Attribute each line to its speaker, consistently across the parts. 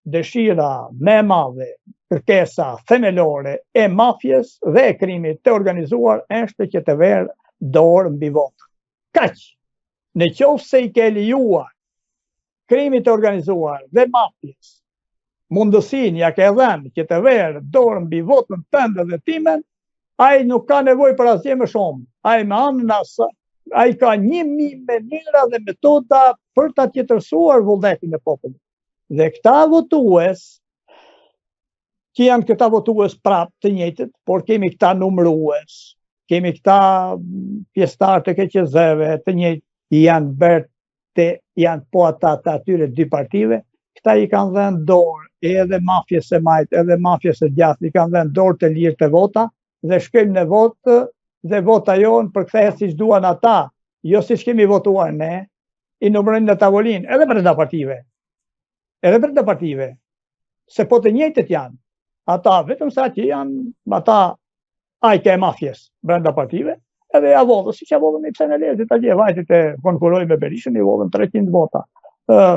Speaker 1: dëshira më e madhe, kërkesa themelore e mafjes dhe e krimit të organizuar është që të verë dorë mbi votë. Kaq. Në qoftë se i ke lejuar krimit të organizuar dhe mafjes mundësin ja ke dhënë që të verë dorë mbi votën tënde dhe timen, ai nuk ka nevojë për asgjë më shumë. Ai me anën asaj, ai ka 1000 mënyra dhe metoda për ta tjetërsuar vullnetin e popullit. Dhe këta votues, që janë këta votues prapë të njëjtët, por kemi këta numërues, kemi këta pjesëtarë të KQZ-ve të njëjtë, janë po ata të atyre dy partive, këta i kanë dhënë dorë edhe mafjes së majtë, edhe mafjes së gjatë, i kanë dhënë dorë të lirë të vota, dhe shkojmë në votë, dhe vota jonë përkthehet siç duan ata, jo siç kemi votuar ne, i numërojnë në tavolinë, edhe brenda partive. Edhe brenda partive. Se po të njëjtët janë. Ata vetëm sa që janë ata ajke e mafjes brenda partive, edhe ja vodhën, siç ja vodhën i PSNL-it, atje vajtit e konkurrojnë me Berishën, i vodhën 300 vota.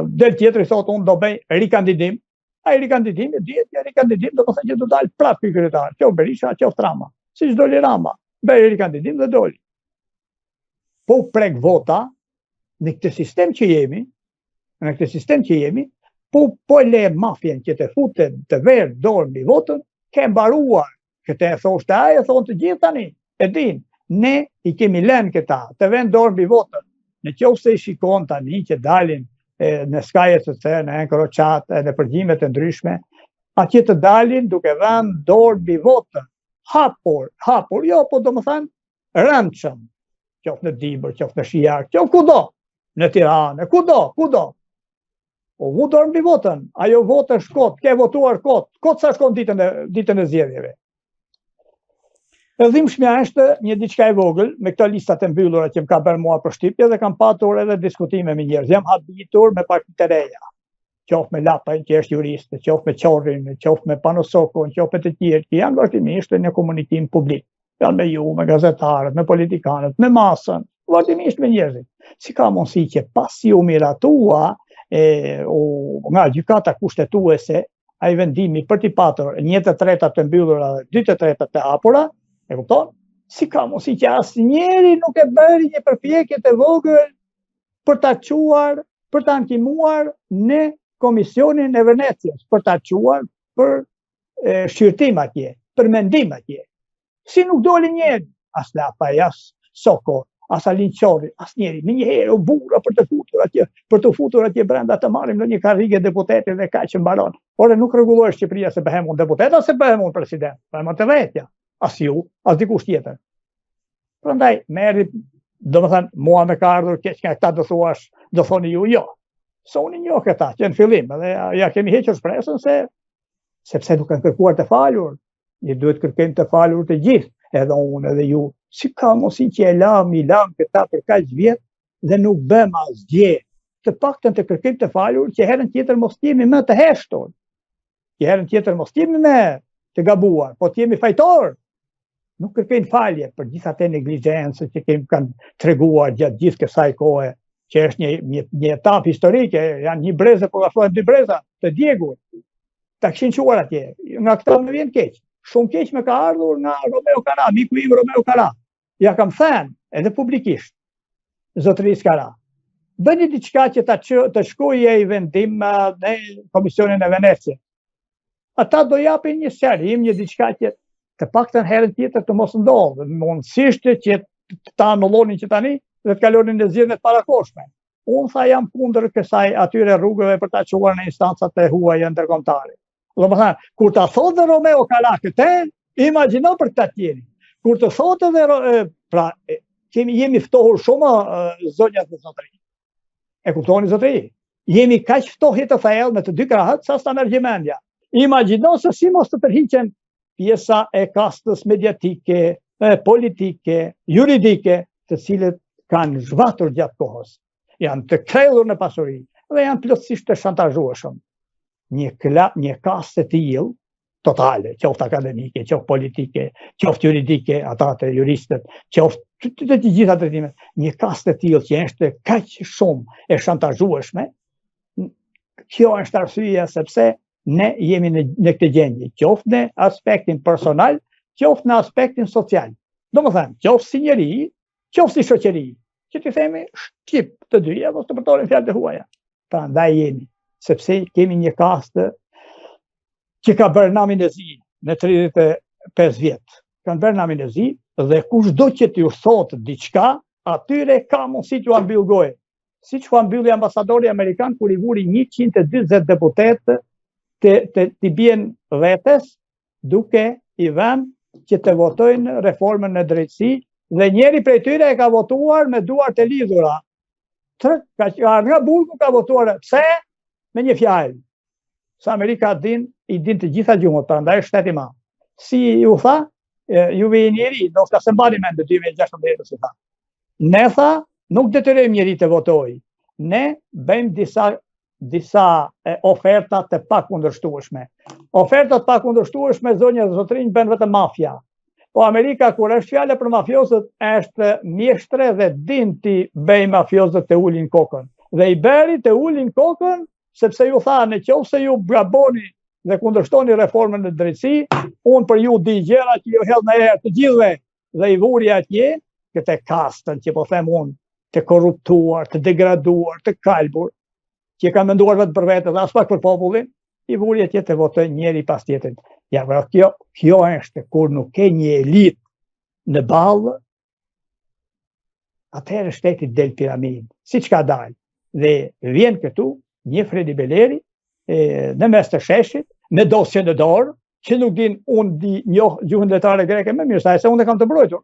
Speaker 1: Del tjetri thotë unë do bëj rikandidim. Ai rikandidimi dihet që rikandidim do të thotë që do dalë prapë ky kryetar, qoftë Berisha, qoftë Rama. Siç doli Rama, bëri rikandidim dhe doli. Po prek vota në këtë sistem që jemi, po le mafjen që të futet të verë dorë mbi votën, ke mbaruar. Këtë e thoshte ai, e thonë të gjithë tani. E din, ne i kemi lënë këta të vënë dorë mbi votën. Në qoftë se i shikon tani që dalin në skajet të të, në Encrochat, në përgjimet e ndryshme, atje të dalin duke vënë dorë mbi votën. Hapur, jo, po do më thënë, rëndshëm. Qoftë në Dibër, qoftë në Shijak, qoftë kudo, në Tiranë, kudo. O vu dorë mbi votën, ajo votë është kot, ke votuar kot sa shkon ditën e zgjedhjeve. E dhimbshmja është një diçka e vogël, me këto listat e mbyllura që më ka bërë mua përshtypje dhe kam patur edhe diskutime me njerëz. Jam habitur me partitë e reja. Qoftë me Lapajn, që është jurist, qoftë me Qorrin, qoftë me Panosokun, qoftë me të tjerë, që janë vazhdimisht në komunikim publik. Janë me ju, me gazetarët, me politikanët, me masën, vazhdimisht me njerëzit. Si ka mundësi që pasi u miratua nga gjykata kushtetuese, ai vendimi për t'i patur 1/3 të mbyllura dhe 2/3 të hapura, e kupton? Si ka mundësi që asnjëri nuk e bëri një përpjekje të vogël për ta çuar, për ta ankimuar në Komisionin e Venecias, për ta çuar për shqyrtim atje, për mendim atje. Si nuk doli njëri, as Lapaj, as Soko, as Alin Qorri, as njeri, me njëherë u bura për të futur atje brenda të marrim në një karrige deputete dhe kaq që mbaron. Ore nuk rregullohet Shqipëria se bëhem unë deputet ose bëhem unë president. Bëhem të vetja. As ju, as dikush tjetër. Prandaj, merri, do të thënë, mua me ka ardhur keq nga këta do thuash, do thoni ju jo. Se unë njoh këta, që në fillim, edhe ja kemi hequr shpresën sepse nuk kanë kërkuar të falur. Ne duhet kërkojmë të falur të gjithë, edhe unë edhe ju. Si ka mundësi që e lam këta për kaq vjet dhe nuk bëm asgjë. Të paktën të kërkojmë të falur që herën tjetër mos jemi më të heshtur. Që herën tjetër mos jemi më të gabuar, po të jemi fajtor. Nuk kërkojnë falje për gjithë atë neglizhencë që kanë treguar gjatë gjithë kësaj kohe, që është një etapë historike, janë një breze, po thuhen 2 breza të djegur. Ta kishin quar atje. Nga këta më vjen keq. Shumë keq më ka ardhur nga Romeo Kara, miku im Romeo Kara. Ja kam thënë edhe publikisht, zotërisë Kara. Bëni diçka që të shkojë ai vendim në Komisionin e Venecias. Ata do japin një sqarim, një diçka që të paktën herën tjetër të mos ndodhë, mundësisht që ta anullonin që tani dhe të kalonin në zgjedhjet parakohshme. Unë tha jam kundër kësaj atyre rrugëve për ta çuar në instancat e huaja ndërkombëtare. Do të thënë, kur ta thotë Romeo Kara këtë, imagjino për këta tjerë. Kur të thotë edhe jemi ftohur shumë zonjat dhe zotëri. E kuptoni zotëri? Jemi kaq ftohje të thellë me të dy krahët sa sta merr gjymendja. Imagjino se si mos të tërhiqen pjesa e kastës mediatike, politike, juridike, të cilët kanë zhvatur gjatë kohës. Janë të krellur në pasuri dhe janë plotësisht të shantazhueshëm. Një kastë të tillë totale, qoftë akademike, qoftë politike, qoftë juridike, ata të juristët, qoftë të gjitha drejtimet, një kastë të tillë që është kaq shumë e shantazhueshme, kjo është arsyeja sepse ne jemi në këtë gjendje, qoftë në aspektin personal, qoftë në aspektin social. Domethënë, qoftë si njeri, qoftë si shoqëri, që ti themi shqip të dyja, apo të përdorim fjalët e huaja. Prandaj jemi, sepse kemi një kastë që ka bërë namin e zi në 35 vjet. Kanë bërë namin e zi dhe kushdo që t'ju thotë diçka, atyre ka mundësi t'ju ambyll gojë. Siç u ambylli ambasadori amerikan kur i vuri 140 deputetë t'i bien vetes, duke i vënë që të votojnë reformën në drejtësi, dhe njeri prej tyre e ka votuar me duart e lidhura. Nga burgu ka votuar, pse? Me një fjalë. Sa Amerika i din të gjitha gjuhët, prandaj është shtet i madh. Si ju tha, juve i njeri, ndoshta se mbani mend 2016 si tha. Ne tha, nuk detyrojmë njeri të votojë. Ne bëjmë disa oferta të pakundërshtueshme. Ofertat pakundërshtueshme, zonja dhe zotrinj, bën vetëm mafia. Po Amerika, kur është fjala për mafiozët, është mjeshtre dhe din ti bëj mafiozët të ulin kokën. Dhe i bëri të ulin kokën, sepse ju tha, në qoftë se ju gaboni dhe kundërshtoni reformën në drejtësi, unë për ju di gjëra që ju hedh në erë të gjithëve, dhe i vuri atje, këtë kastën që po them unë, të korruptuar, të degraduar, të kalbur, që ka menduar vetë për vetë dhe as pak për popullin, i vuri atje të votojnë njeri pas tjetrit. Ja, kjo është kur nuk ke një elit në ballë, atëherë shteti del piramidë, siç ka dalë. Dhe vjen këtu një Fredi Beleri në mes të sheshit, me dosje në dorë, që nuk din, unë di njoh gjuhën letare greke më mirë, sa e se unë e kam të mbrojtur.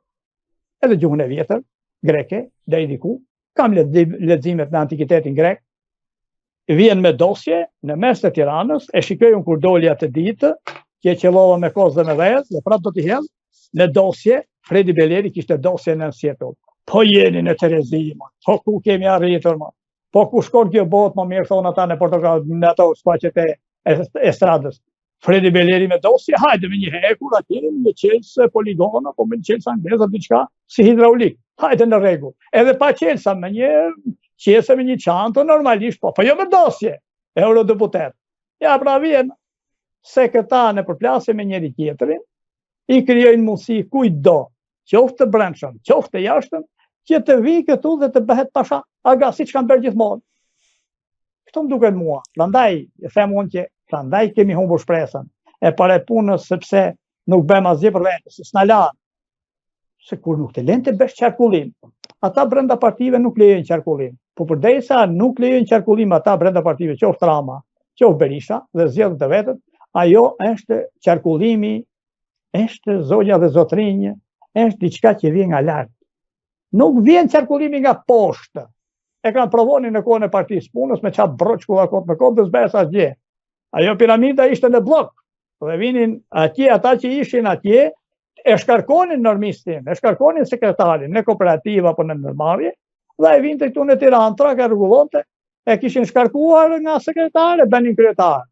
Speaker 1: Edhe gjuhën e vjetër, greke, deri diku, kam leximet në antikitetin grek, vjen me dosje në mes të Tiranës, e shikoj unë kur doli atë ditë, që e qellova me kozë dhe me vezë, dhe prapë do t'i hedh, në dosje, Fredi Beleri kishte dosje në nësjetull. Po jeni në Terezi, po ku kemi arritur, po ku shkon kjo botë, më mirë thonë ata në Portokalë, në ato shfaqjet e estradës. Fredi Beleri me dosje, hajde me një hekur, atje një qelësë poligona, po me një qelësë angleza, diçka, si hidraulik, hajde në rregull. Edhe pa qelësa, me një qese me një çantë normalisht, po jo me dosje, eurodeputet. Ja, pra vjen se këta në përplasje me njëri tjetrin, i krijojnë mundësi kujtdo, qoftë të brendshëm, qoftë të jashtëm, që të vi këtu dhe të bëhet pasha aga siç kanë bërë gjithmonë. Këto më duket mua. Prandaj them unë që prandaj kemi humbur shpresën e para punës, sepse nuk bëjmë asgjë për vetë, se s'na lanë. Se kur nuk të lënë të bësh qarkullim, ata brenda partive nuk lejojnë qarkullim. Po përderisa nuk lejojnë qarkullim ata brenda partive, qoftë Rama, qoftë Berisha dhe zgjedhën të vetët, ajo është qarkullimi, është zonja dhe zotrinj, është diçka që vjen nga lart. Nuk vjen qarkullimi nga poshtë. E kanë provoni në kohën e Partisë Punës me çfarë broçkulla kot me kot, s'bes asgjë. Ajo piramida ishte në blok. Dhe vinin atje ata që ishin atje, e shkarkonin normistin, e shkarkonin sekretarin në kooperativë apo në ndërmarrje, dhe e vinte këtu në Tiranë, traka rregullonte, e kishin shkarkuar nga sekretare, bënin kryetar.